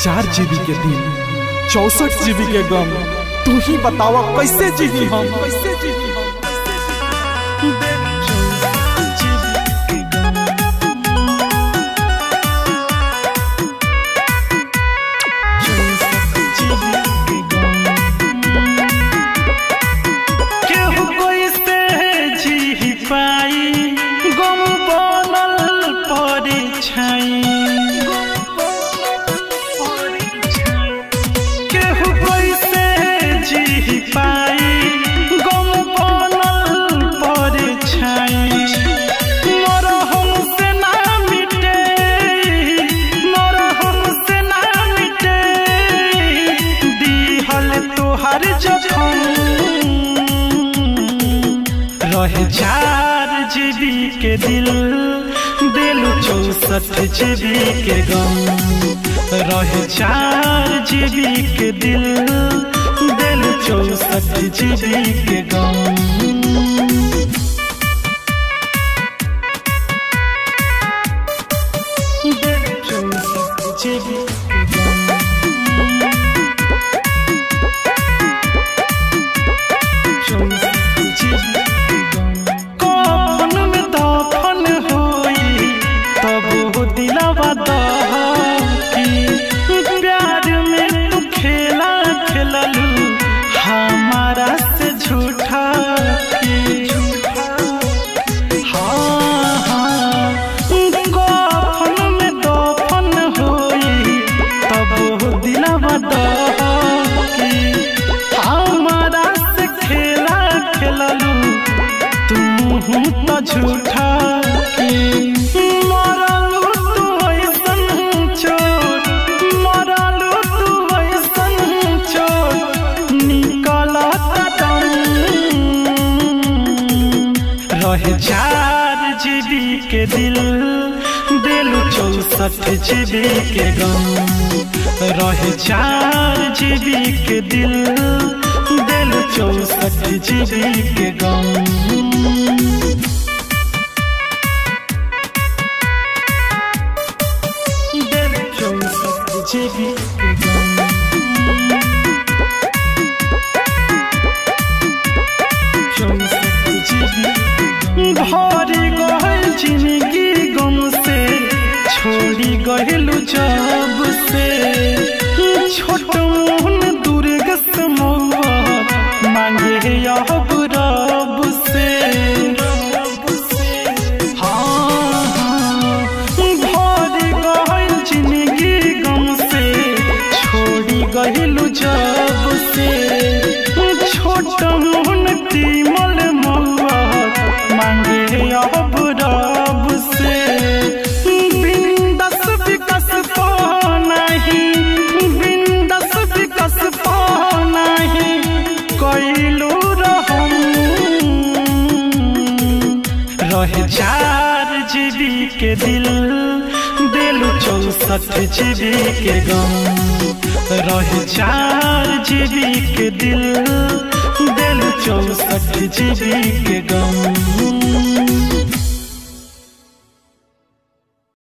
4 GB के दिन 64 GB के गम। तू ही बतावा कैसे जीवी हम, कैसे जीवी हम। रहे 4 GB के दिल दिलु 64 GB के गम। रहे 4 GB के दिल दिलु 64 GB के गम। झूठा मरलू तू ऐसन चोट, मरलू तू ऐसन चोट निकलत दम। रहे 4 GB के दिल दिलु 64 GB के गम। रहे 4 GB के दिल दिलु 64 GB के गम। भरी गहल जिंदगी गम से छोड़ी गहलू जब से। छोट मोहन दुर्ग से मौआ मांगे अब रब से। हाँ भरी गहल जिंदगी गम से छोड़ी गहलू जब से। छोट मोहन तीमल मौआ मांगे अब रब से। बिंदस विकस नहीं, बिंदस विकस नहीं कैलू रहम। रहे 4 GB के दिल दिलु 64 GB के गम। रहे 4 GB के दिल दिलु 64 GB के गम।